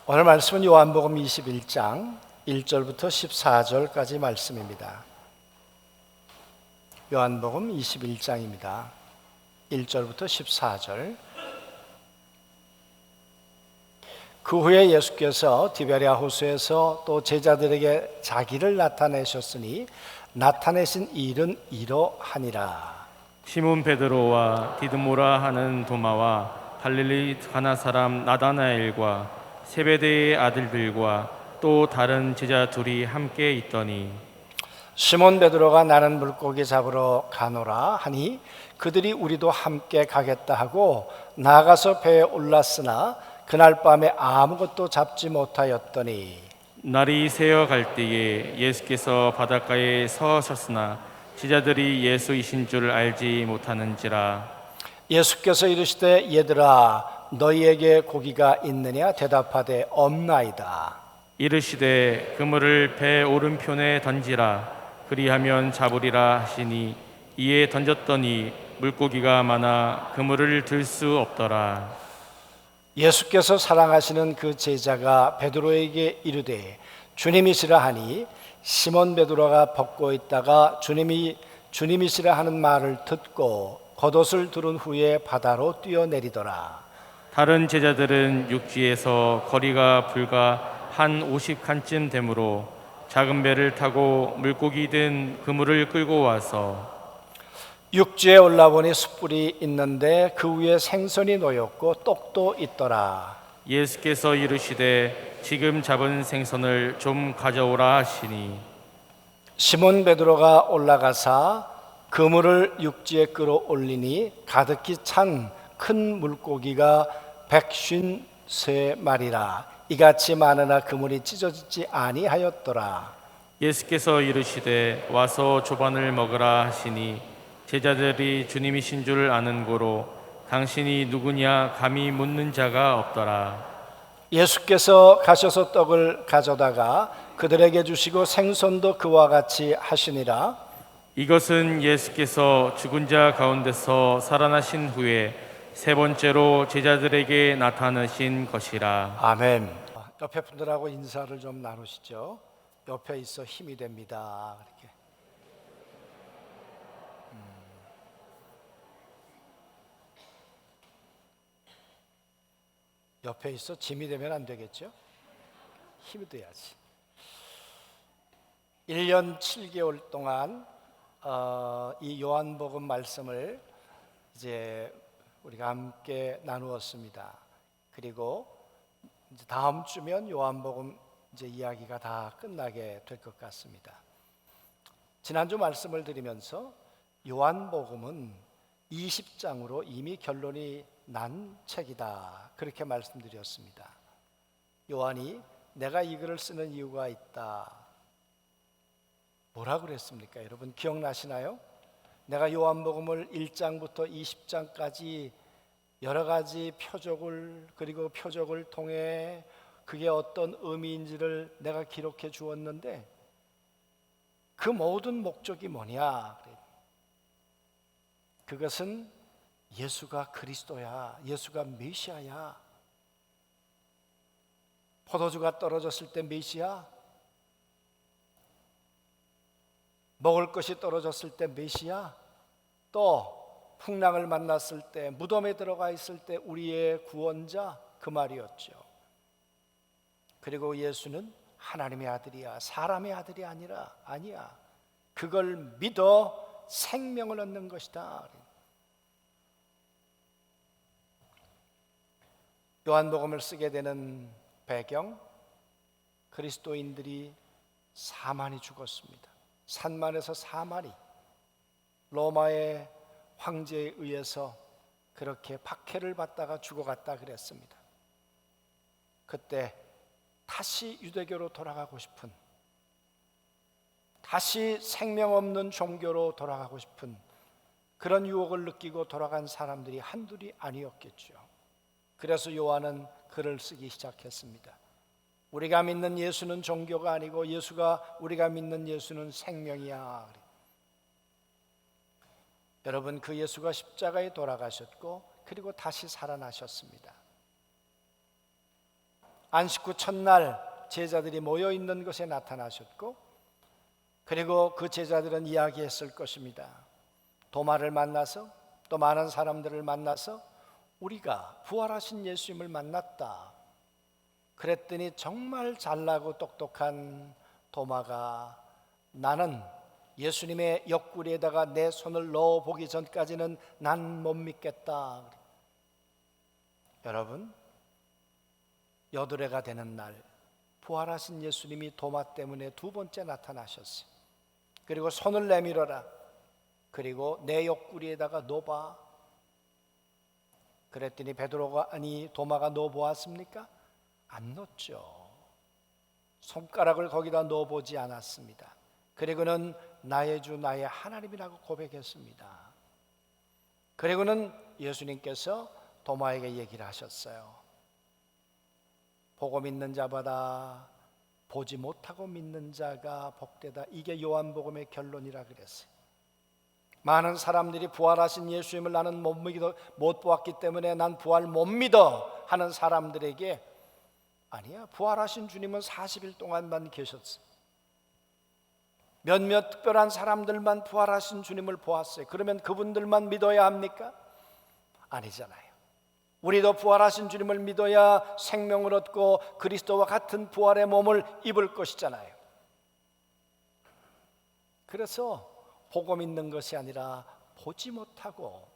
오늘 말씀은 요한복음 21장 1절부터 14절까지 말씀입니다. 요한복음 21장입니다. 1절부터 14절. 그 후에 예수께서 디베랴 호수에서 또 제자들에게 자기를 나타내셨으니 나타내신 일은 이러하니라. 시몬 베드로와 디드모라 하는 도마와 갈릴리 가나 사람 나다나엘과 세베대의 아들들과 또 다른 제자 둘이 함께 있더니 시몬 베드로가 나는 물고기 잡으러 가노라 하니 그들이 우리도 함께 가겠다 하고 나가서 배에 올랐으나 그날 밤에 아무것도 잡지 못하였더니 날이 새어 갈 때에 예수께서 바닷가에 서셨으나 제자들이 예수이신 줄 알지 못하는지라. 예수께서 이르시되 얘들아 너희에게 고기가 있느냐 대답하되 없나이다. 이르시되 그물을 배 오른편에 던지라 그리하면 잡으리라 하시니 이에 던졌더니 물고기가 많아 그물을 들 수 없더라. 예수께서 사랑하시는 그 제자가 베드로에게 이르되 주님이시라 하니 시몬 베드로가 벗고 있다가 주님이시라 하는 말을 듣고 겉옷을 두른 후에 바다로 뛰어내리더라. 다른 제자들은 육지에서 거리가 불과 한 50칸쯤 되므로 작은 배를 타고 물고기 든 그물을 끌고 와서 육지에 올라보니 숯불이 있는데 그 위에 생선이 놓였고 떡도 있더라. 예수께서 이르시되 지금 잡은 생선을 좀 가져오라 하시니 시몬 베드로가 올라가사 그물을 육지에 끌어올리니 가득히 찬 큰 물고기가 153마리라. 이같이 많으나 그물이 찢어지지 아니하였더라. 예수께서 이르시되 와서 조반을 먹으라 하시니 제자들이 주님이신 줄 아는 고로 당신이 누구냐 감히 묻는 자가 없더라. 예수께서 가셔서 떡을 가져다가 그들에게 주시고 생선도 그와 같이 하시니라. 이것은 예수께서 죽은 자 가운데서 살아나신 후에 세 번째로 제자들에게 나타나신 것이라. 아멘. 옆에 분들하고 인사를 좀 나누시죠. 옆에 있어 힘이 됩니다. 이렇게. 옆에 있어 짐이 되면 안 되겠죠? 힘이 돼야지. 1년 7개월 동안 이 요한복음 말씀을 이제 우리가 함께 나누었습니다. 그리고 이제 다음 주면 요한복음 이제 이야기가 다 끝나게 될 것 같습니다. 지난주 말씀을 드리면서 요한복음은 20장으로 이미 결론이 난 책이다. 그렇게 말씀드렸습니다. 요한이 내가 이 글을 쓰는 이유가 있다. 뭐라 그랬습니까? 여러분 기억나시나요? 내가 요한복음을 1장부터 20장까지 여러 가지 표적을 통해 그게 어떤 의미인지를 내가 기록해 주었는데 그 모든 목적이 뭐냐? 그것은 예수가 그리스도야. 예수가 메시아야. 포도주가 떨어졌을 때 메시아, 먹을 것이 떨어졌을 때 메시아, 또 풍랑을 만났을 때 무덤에 들어가 있을 때 우리의 구원자, 그 말이었죠. 그리고 예수는 하나님의 아들이야. 사람의 아들이 아니야. 그걸 믿어 생명을 얻는 것이다. 요한복음을 쓰게 되는 배경, 그리스도인들이 4만이 죽었습니다. 산만에서 4만이 로마의 황제에 의해서 그렇게 박해를 받다가 죽어갔다 그랬습니다. 그때 다시 유대교로 돌아가고 싶은, 다시 생명 없는 종교로 돌아가고 싶은 그런 유혹을 느끼고 돌아간 사람들이 한둘이 아니었겠죠. 그래서 요한은 글을 쓰기 시작했습니다. 우리가 믿는 예수는 종교가 아니고 우리가 믿는 예수는 생명이야. 여러분, 그 예수가 십자가에 돌아가셨고 그리고 다시 살아나셨습니다. 안식 후 첫날 제자들이 모여 있는 곳에 나타나셨고, 그리고 그 제자들은 이야기했을 것입니다. 도마를 만나서, 또 많은 사람들을 만나서 우리가 부활하신 예수님을 만났다. 그랬더니 정말 잘나고 똑똑한 도마가 나는 예수님의 옆구리에다가 내 손을 넣어보기 전까지는 난 못 믿겠다. 여러분, 여드레가 되는 날 부활하신 예수님이 도마 때문에 두 번째 나타나셨어요. 그리고 손을 내밀어라. 그리고 내 옆구리에다가 넣어봐. 그랬더니 베드로가 아니 도마가 넣어보았습니까? 안 넣었죠. 손가락을 거기다 넣어보지 않았습니다. 그리고는 나의 주 나의 하나님이라고 고백했습니다. 그리고는 예수님께서 도마에게 얘기를 하셨어요. 보고 믿는 자보다 보지 못하고 믿는 자가 복되다. 이게 요한복음의 결론이라 그랬어요. 많은 사람들이 부활하신 예수님을 나는 못 보았기 때문에 난 부활 못 믿어 하는 사람들에게 아니야, 부활하신 주님은 40일 동안만 계셨어. 몇몇 특별한 사람들만 부활하신 주님을 보았어요. 그러면 그분들만 믿어야 합니까? 아니잖아요. 우리도 부활하신 주님을 믿어야 생명을 얻고 그리스도와 같은 부활의 몸을 입을 것이잖아요. 그래서 보고 믿는 것이 아니라 보지 못하고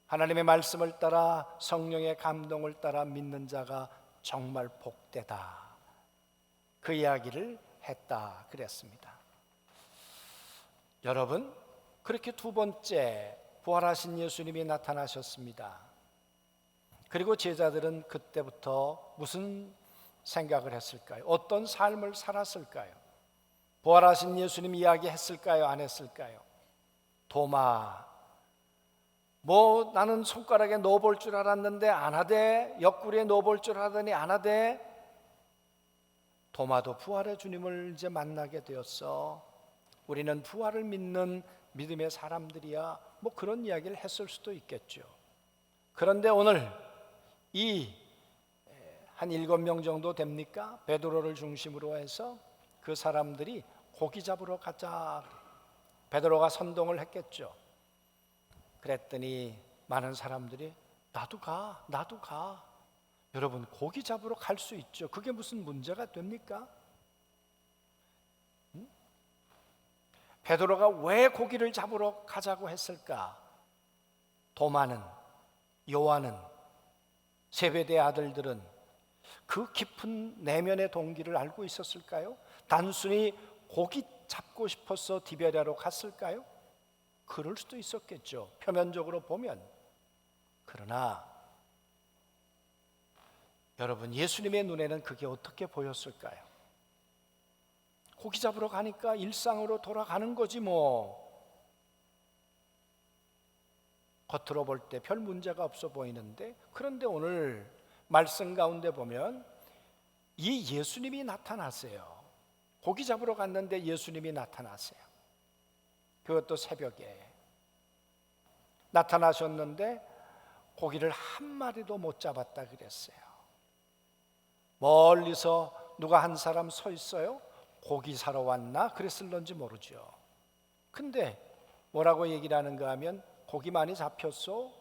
하나님의 말씀을 따라 성령의 감동을 따라 믿는 자가 정말 복되다. 그 이야기를 했다 그랬습니다. 여러분, 그렇게 두 번째 부활하신 예수님이 나타나셨습니다. 그리고 제자들은 그때부터 무슨 생각을 했을까요? 어떤 삶을 살았을까요? 부활하신 예수님 이야기 했을까요? 안 했을까요? 도마, 나는 손가락에 넣어볼 줄 알았는데 안 하대. 옆구리에 넣어볼 줄 알았더니 안 하대. 도마도 부활의 주님을 이제 만나게 되었어. 우리는 부활을 믿는 믿음의 사람들이야. 그런 이야기를 했을 수도 있겠죠. 그런데 오늘 이 한 7명 정도 됩니까? 베드로를 중심으로 해서 그 사람들이 고기 잡으러 가자. 베드로가 선동을 했겠죠. 그랬더니 많은 사람들이 나도 가. 여러분, 고기 잡으러 갈 수 있죠. 그게 무슨 문제가 됩니까? 베드로가 왜 고기를 잡으러 가자고 했을까? 도마는, 요한은, 세베대의 아들들은 그 깊은 내면의 동기를 알고 있었을까요? 단순히 고기 잡고 싶어서 디베랴로 갔을까요? 그럴 수도 있었겠죠, 표면적으로 보면. 그러나 여러분, 예수님의 눈에는 그게 어떻게 보였을까요? 고기 잡으러 가니까 일상으로 돌아가는 거지 뭐. 겉으로 볼 때 별 문제가 없어 보이는데, 그런데 오늘 말씀 가운데 보면 이 예수님이 나타나세요. 고기 잡으러 갔는데 예수님이 나타나세요. 그것도 새벽에 나타나셨는데 고기를 한 마리도 못 잡았다 그랬어요. 멀리서 누가 한 사람 서 있어요. 고기 사러 왔나? 그랬을런지 모르죠. 근데 뭐라고 얘기를 하는가 하면 고기 많이 잡혔어?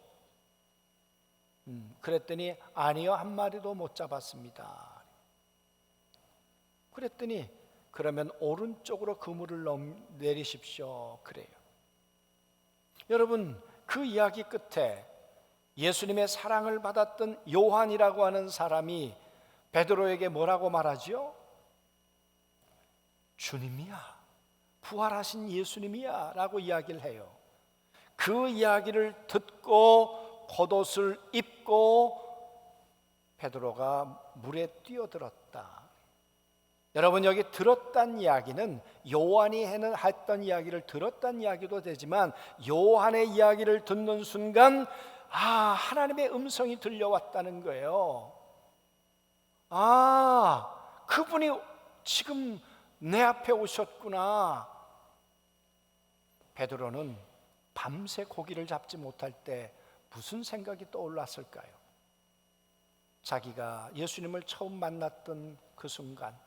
그랬더니 아니요, 한 마리도 못 잡았습니다. 그랬더니 그러면 오른쪽으로 그물을 내리십시오. 그래요. 여러분, 그 이야기 끝에 예수님의 사랑을 받았던 요한이라고 하는 사람이 베드로에게 뭐라고 말하죠? 주님이야, 부활하신 예수님이야 라고 이야기를 해요. 그 이야기를 듣고 겉옷을 입고 베드로가 물에 뛰어들었다. 여러분, 여기 들었단 이야기는 요한이 했던 이야기를 들었단 이야기도 되지만, 요한의 이야기를 듣는 순간 하나님의 음성이 들려왔다는 거예요. 그분이 지금 내 앞에 오셨구나. 베드로는 밤새 고기를 잡지 못할 때 무슨 생각이 떠올랐을까요? 자기가 예수님을 처음 만났던 그 순간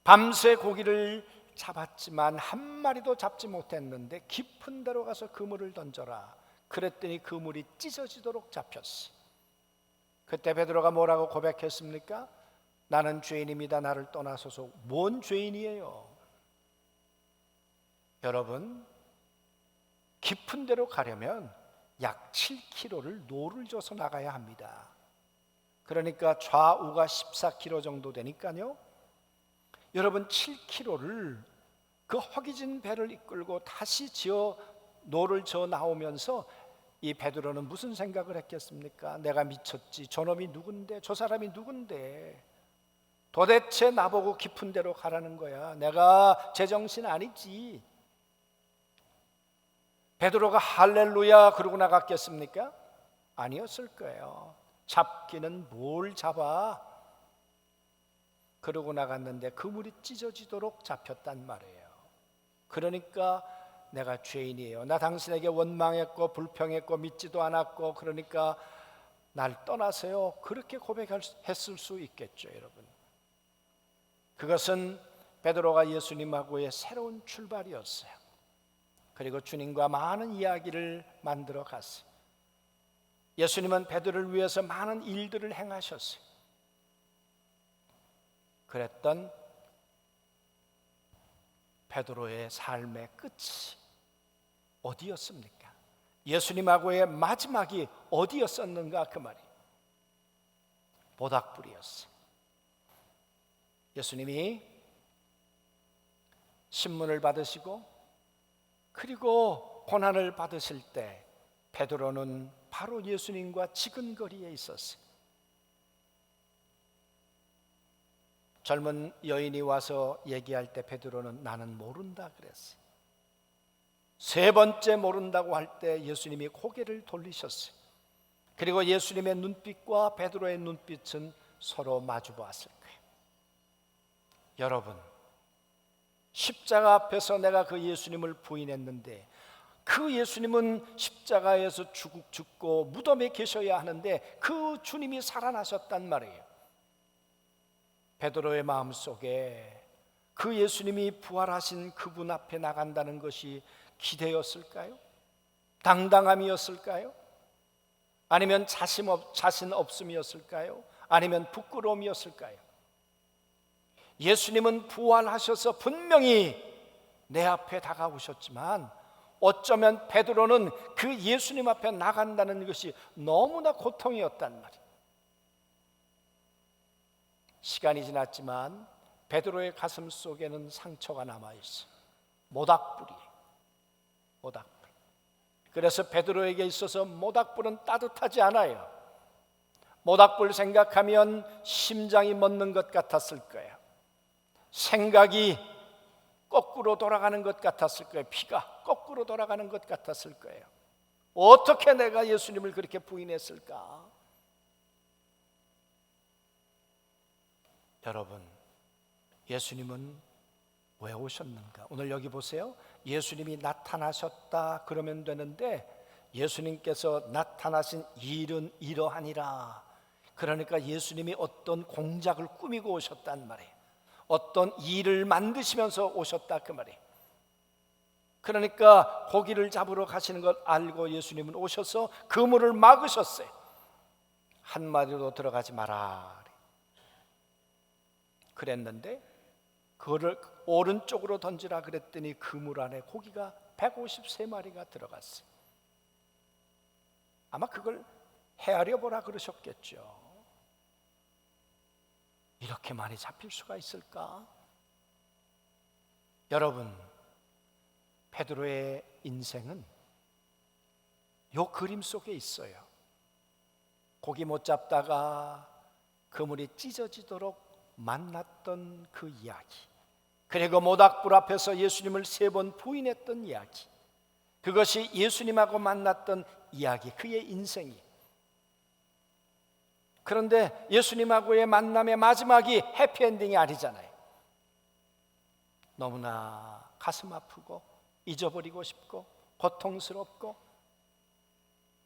밤새 고기를 잡았지만 한 마리도 잡지 못했는데 깊은 데로 가서 그물을 던져라. 그랬더니 그물이 찢어지도록 잡혔어. 그때 베드로가 뭐라고 고백했습니까? 나는 죄인입니다. 나를 떠나소서. 뭔 죄인이에요? 여러분, 깊은 데로 가려면 약 7km를 노를 져서 나가야 합니다. 그러니까 좌우가 14km 정도 되니까요. 여러분 7km를 그 허기진 배를 이끌고 다시 노를 저 나오면서 이 베드로는 무슨 생각을 했겠습니까? 내가 미쳤지. 저놈이 누군데? 저 사람이 누군데? 도대체 나보고 깊은 데로 가라는 거야. 내가 제정신 아니지. 베드로가 할렐루야 그러고 나갔겠습니까? 아니었을 거예요. 잡기는 뭘 잡아? 그러고 나갔는데 그물이 찢어지도록 잡혔단 말이에요. 그러니까 내가 죄인이에요. 나 당신에게 원망했고 불평했고 믿지도 않았고 그러니까 날 떠나세요. 그렇게 고백했을 수 있겠죠, 여러분. 그것은 베드로가 예수님하고의 새로운 출발이었어요. 그리고 주님과 많은 이야기를 만들어 갔어요. 예수님은 베드로를 위해서 많은 일들을 행하셨어요. 그랬던 베드로의 삶의 끝이 어디였습니까? 예수님하고의 마지막이 어디였었는가 그 말이 모닥불이었어요. 예수님이 신문을 받으시고 그리고 고난을 받으실 때 베드로는 바로 예수님과 지근거리에 있었어요. 젊은 여인이 와서 얘기할 때 베드로는 나는 모른다 그랬어요. 세 번째 모른다고 할 때 예수님이 고개를 돌리셨어요. 그리고 예수님의 눈빛과 베드로의 눈빛은 서로 마주 보았을 거예요. 여러분, 십자가 앞에서 내가 그 예수님을 부인했는데 그 예수님은 십자가에서 죽고 무덤에 계셔야 하는데 그 주님이 살아나셨단 말이에요. 베드로의 마음속에 그 예수님이 부활하신 그분 앞에 나간다는 것이 기대였을까요? 당당함이었을까요? 아니면 자신 없음이었을까요? 아니면 부끄러움이었을까요? 예수님은 부활하셔서 분명히 내 앞에 다가오셨지만 어쩌면 베드로는 그 예수님 앞에 나간다는 것이 너무나 고통이었단 말이에요. 시간이 지났지만 베드로의 가슴 속에는 상처가 남아있어요. 모닥불이에요. 모닥불. 그래서 베드로에게 있어서 모닥불은 따뜻하지 않아요. 모닥불 생각하면 심장이 멎는 것 같았을 거예요. 생각이 거꾸로 돌아가는 것 같았을 거예요. 피가 거꾸로 돌아가는 것 같았을 거예요. 어떻게 내가 예수님을 그렇게 부인했을까? 여러분, 예수님은 왜 오셨는가? 오늘 여기 보세요. 예수님이 나타나셨다 그러면 되는데 예수님께서 나타나신 일은 이러하니라. 그러니까 예수님이 어떤 공작을 꾸미고 오셨단 말이에요. 어떤 일을 만드시면서 오셨다 그 말이에요. 그러니까 고기를 잡으러 가시는 걸 알고 예수님은 오셔서 그물을 막으셨어요. 한마디로 들어가지 마라 그랬는데 그거를 오른쪽으로 던지라 그랬더니 그물 안에 고기가 153마리가 들어갔어요. 아마 그걸 헤아려 보라 그러셨겠죠. 이렇게 많이 잡힐 수가 있을까? 여러분, 베드로의 인생은 요 그림 속에 있어요. 고기 못 잡다가 그물이 찢어지도록 만났던 그 이야기, 그리고 모닥불 앞에서 예수님을 3번 부인했던 이야기, 그것이 예수님하고 만났던 이야기, 그의 인생이. 그런데 예수님하고의 만남의 마지막이 해피엔딩이 아니잖아요. 너무나 가슴 아프고 잊어버리고 싶고 고통스럽고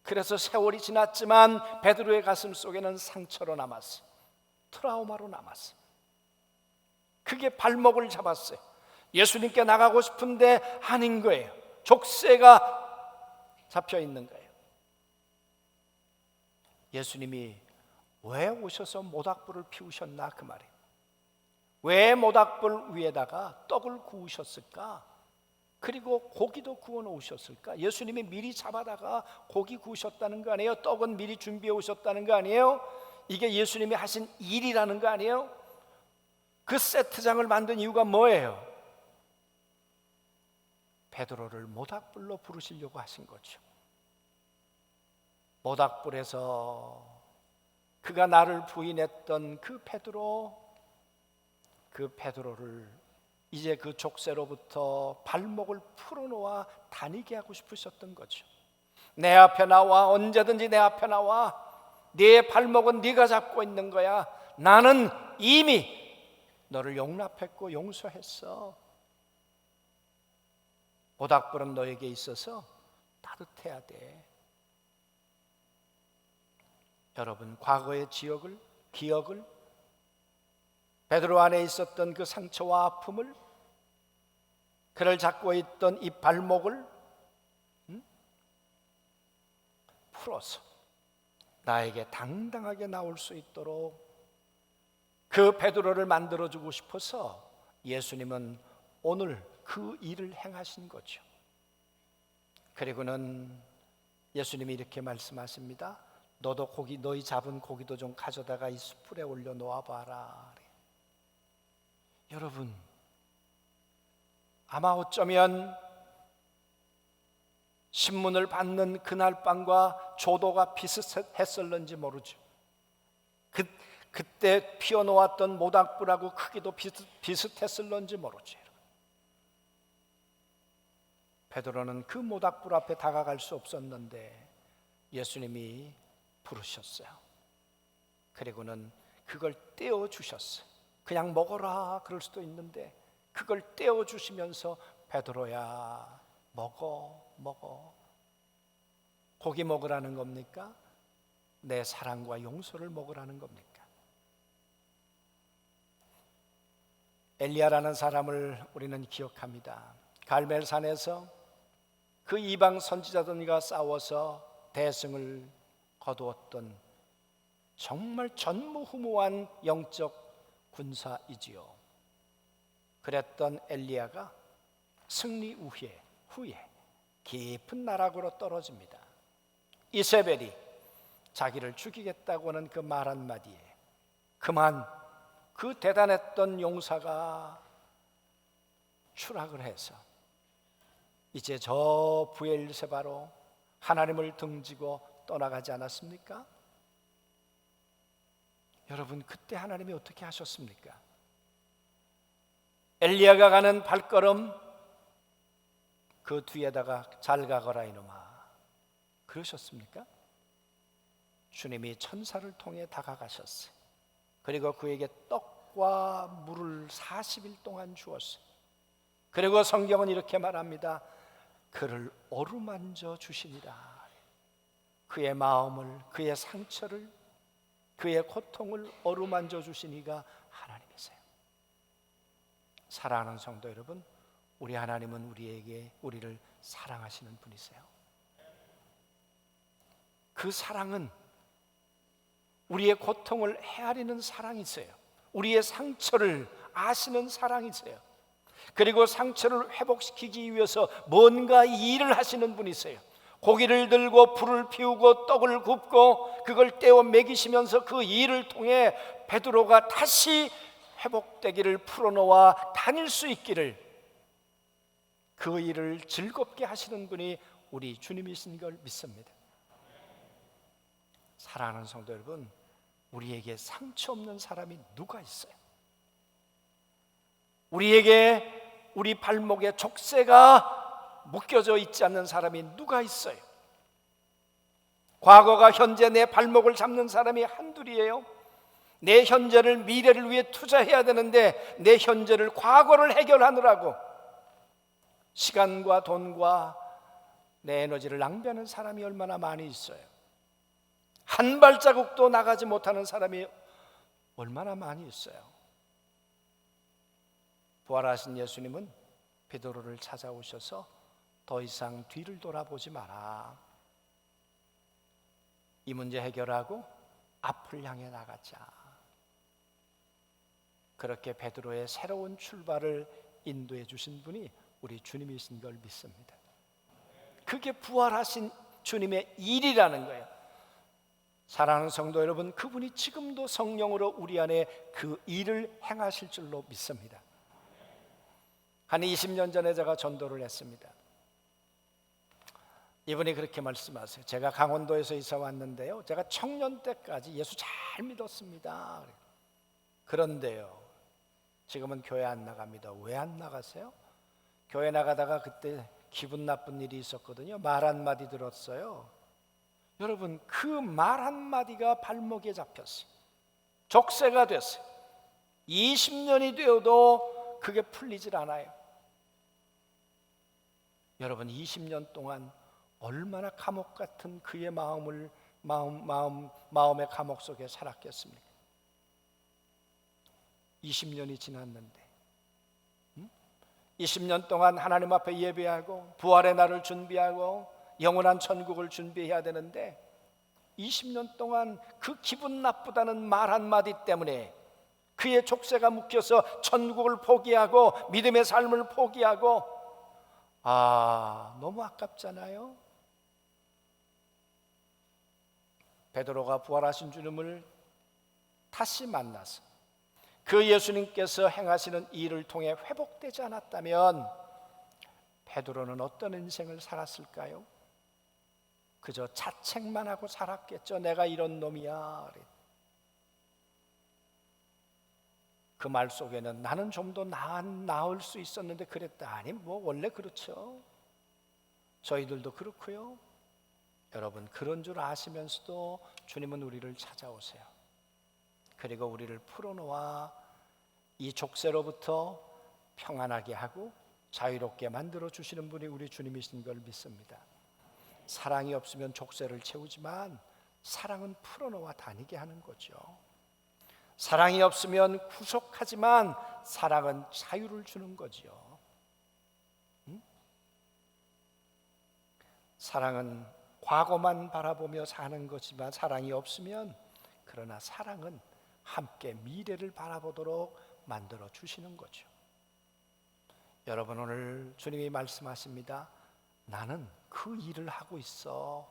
그래서 세월이 지났지만 베드로의 가슴 속에는 상처로 남았어요. 트라우마로 남았어요. 그게 발목을 잡았어요. 예수님께 나가고 싶은데 아닌 거예요. 족쇄가 잡혀 있는 거예요. 예수님이 왜 오셔서 모닥불을 피우셨나 그 말이에요. 왜 모닥불 위에다가 떡을 구우셨을까? 그리고 고기도 구워 놓으셨을까? 예수님이 미리 잡아다가 고기 구우셨다는 거 아니에요? 떡은 미리 준비해 오셨다는 거 아니에요? 이게 예수님이 하신 일이라는 거 아니에요? 그 세트장을 만든 이유가 뭐예요? 베드로를 모닥불로 부르시려고 하신 거죠. 모닥불에서 그가 나를 부인했던 그 베드로를 이제 그 족쇄로부터 발목을 풀어놓아 다니게 하고 싶으셨던 거죠. 내 앞에 나와, 언제든지 내 앞에 나와. 네 발목은 네가 잡고 있는 거야. 나는 이미 너를 용납했고 용서했어. 모닥불은 너에게 있어서 따뜻해야 돼. 여러분, 과거의 기억을 베드로 안에 있었던 그 상처와 아픔을, 그를 잡고 있던 이 발목을 풀어서 나에게 당당하게 나올 수 있도록 그 베드로를 만들어주고 싶어서 예수님은 오늘 그 일을 행하신 거죠. 그리고는 예수님이 이렇게 말씀하십니다. 너도 너희 잡은 고기도 좀 가져다가 이 숯불에 올려 놓아봐라. 여러분, 아마 어쩌면 신문을 받는 그날 밤과 조도가 비슷했을는지 모르죠. 그때 피워놓았던 모닥불하고 크기도 비슷했을는지 모르죠. 베드로는 그 모닥불 앞에 다가갈 수 없었는데 예수님이 부르셨어요. 그리고는 그걸 떼어주셨어요. 그냥 먹어라 그럴 수도 있는데 그걸 떼어주시면서 베드로야 먹어. 고기 먹으라는 겁니까? 내 사랑과 용서를 먹으라는 겁니까? 엘리야라는 사람을 우리는 기억합니다. 갈멜산에서 그 이방 선지자들과 싸워서 대승을 거두었던 정말 전무후무한 영적 군사이지요. 그랬던 엘리야가 승리 후에 깊은 나락으로 떨어집니다. 이세벨이 자기를 죽이겠다고 하는 그 말 한마디에 그만 그 대단했던 용사가 추락을 해서 이제 저 브엘세바로 하나님을 등지고 떠나가지 않았습니까? 여러분, 그때 하나님이 어떻게 하셨습니까? 엘리야가 가는 발걸음 그 뒤에다가 잘 가거라 이놈아 그러셨습니까? 주님이 천사를 통해 다가가셨어요. 그리고 그에게 떡과 물을 40일 동안 주었어요. 그리고 성경은 이렇게 말합니다. 그를 어루만져 주시니라. 그의 마음을, 그의 상처를, 그의 고통을 어루만져 주시니가 하나님이세요. 사랑하는 성도 여러분, 우리 하나님은 우리를 사랑하시는 분이세요. 그 사랑은 우리의 고통을 헤아리는 사랑이세요. 우리의 상처를 아시는 사랑이세요. 그리고 상처를 회복시키기 위해서 뭔가 일을 하시는 분이세요. 고기를 들고 불을 피우고 떡을 굽고 그걸 떼어 먹이시면서 그 일을 통해 베드로가 다시 회복되기를, 풀어놓아 다닐 수 있기를, 그 일을 즐겁게 하시는 분이 우리 주님이신 걸 믿습니다. 사랑하는 성도 여러분, 우리에게 상처 없는 사람이 누가 있어요? 우리에게 우리 발목에 족쇄가 묶여져 있지 않는 사람이 누가 있어요? 과거가 현재 내 발목을 잡는 사람이 한둘이에요. 내 현재를 미래를 위해 투자해야 되는데 내 현재를 과거를 해결하느라고 시간과 돈과 내 에너지를 낭비하는 사람이 얼마나 많이 있어요. 한 발자국도 나가지 못하는 사람이 얼마나 많이 있어요. 부활하신 예수님은 베드로를 찾아오셔서 더 이상 뒤를 돌아보지 마라. 이 문제 해결하고 앞을 향해 나가자. 그렇게 베드로의 새로운 출발을 인도해 주신 분이 우리 주님이신 걸 믿습니다. 그게 부활하신 주님의 일이라는 거예요. 사랑하는 성도 여러분, 그분이 지금도 성령으로 우리 안에 그 일을 행하실 줄로 믿습니다. 한 20년 전에 제가 전도를 했습니다. 이분이 그렇게 말씀하세요. 제가 강원도에서 이사 왔는데요, 제가 청년 때까지 예수 잘 믿었습니다. 그런데요, 지금은 교회 안 나갑니다. 왜 안 나가세요? 교회 나가다가 그때 기분 나쁜 일이 있었거든요. 말 한마디 들었어요. 여러분, 그 말 한마디가 발목에 잡혔어요. 족쇄가 됐어요. 20년이 되어도 그게 풀리질 않아요. 여러분, 20년 동안 얼마나 감옥 같은 그의 마음의 감옥 속에 살았겠습니까? 20년이 지났는데 20년 동안 하나님 앞에 예배하고 부활의 날을 준비하고 영원한 천국을 준비해야 되는데 20년 동안 그 기분 나쁘다는 말 한마디 때문에 그의 족쇄가 묶여서 천국을 포기하고 믿음의 삶을 포기하고, 너무 아깝잖아요. 베드로가 부활하신 주님을 다시 만나서 그 예수님께서 행하시는 일을 통해 회복되지 않았다면 베드로는 어떤 인생을 살았을까요? 그저 자책만 하고 살았겠죠. 내가 이런 놈이야. 그 말 속에는 나는 좀 더 나을 수 있었는데 그랬다. 아니, 뭐 원래 그렇죠. 저희들도 그렇고요. 여러분, 그런 줄 아시면서도 주님은 우리를 찾아오세요. 그리고 우리를 풀어놓아 이 족쇄로부터 평안하게 하고 자유롭게 만들어 주시는 분이 우리 주님이신 걸 믿습니다. 사랑이 없으면 족쇄를 채우지만 사랑은 풀어놓아 다니게 하는 거죠. 사랑이 없으면 구속하지만 사랑은 자유를 주는 거죠. 사랑은 과거만 바라보며 사는 거지만 사랑이 없으면, 그러나 사랑은 함께 미래를 바라보도록 만들어 주시는 거죠. 여러분, 오늘 주님이 말씀하십니다. 나는 그 일을 하고 있어.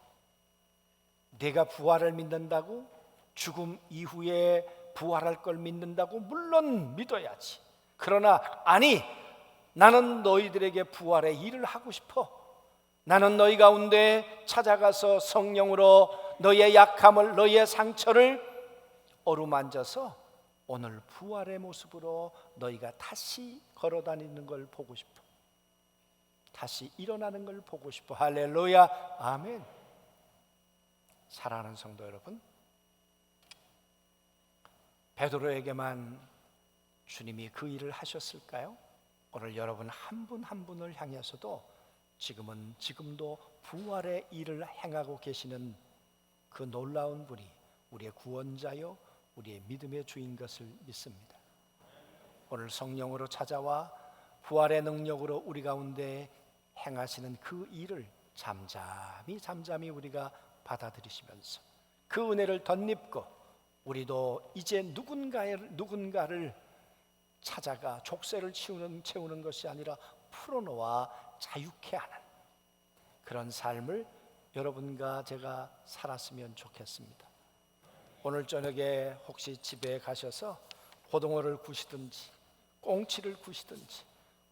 내가 부활을 믿는다고? 죽음 이후에 부활할 걸 믿는다고? 물론 믿어야지. 그러나 아니, 나는 너희들에게 부활의 일을 하고 싶어. 나는 너희 가운데 찾아가서 성령으로 너희의 약함을, 너희의 상처를 어루만져서 오늘 부활의 모습으로 너희가 다시 걸어다니는 걸 보고 싶어. 다시 일어나는 걸 보고 싶어. 할렐루야, 아멘. 사랑하는 성도 여러분, 베드로에게만 주님이 그 일을 하셨을까요? 오늘 여러분 한 분 한 분을 향해서도 지금도 부활의 일을 행하고 계시는 그 놀라운 분이 우리의 구원자요 우리의 믿음의 주인 것을 믿습니다. 오늘 성령으로 찾아와 부활의 능력으로 우리 가운데 행하시는 그 일을 잠잠히 우리가 받아들이시면서 그 은혜를 덧입고 우리도 이제 누군가를 찾아가 족쇄를 채우는 것이 아니라 풀어놓아 자유케 하는 그런 삶을 여러분과 제가 살았으면 좋겠습니다. 오늘 저녁에 혹시 집에 가셔서 고등어를 구시든지 꽁치를 구시든지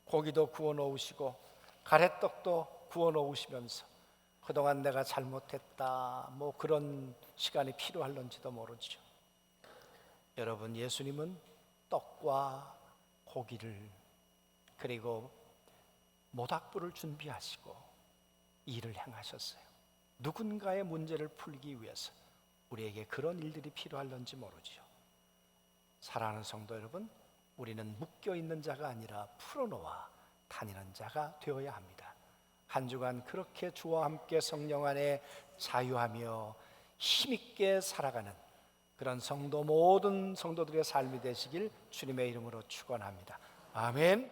고기도 구워 놓으시고 가래떡도 구워 놓으시면서 그동안 내가 잘못했다 뭐 그런 시간이 필요할런지도 모르죠. 여러분, 예수님은 떡과 고기를 그리고 모닥불을 준비하시고 일을 행하셨어요. 누군가의 문제를 풀기 위해서. 우리에게 그런 일들이 필요할런지 모르죠. 사랑하는 성도 여러분, 우리는 묶여있는 자가 아니라 풀어놓아 다니는 자가 되어야 합니다. 한 주간 그렇게 주와 함께 성령 안에 자유하며 힘있게 살아가는 그런 모든 성도들의 삶이 되시길 주님의 이름으로 축원합니다. 아멘.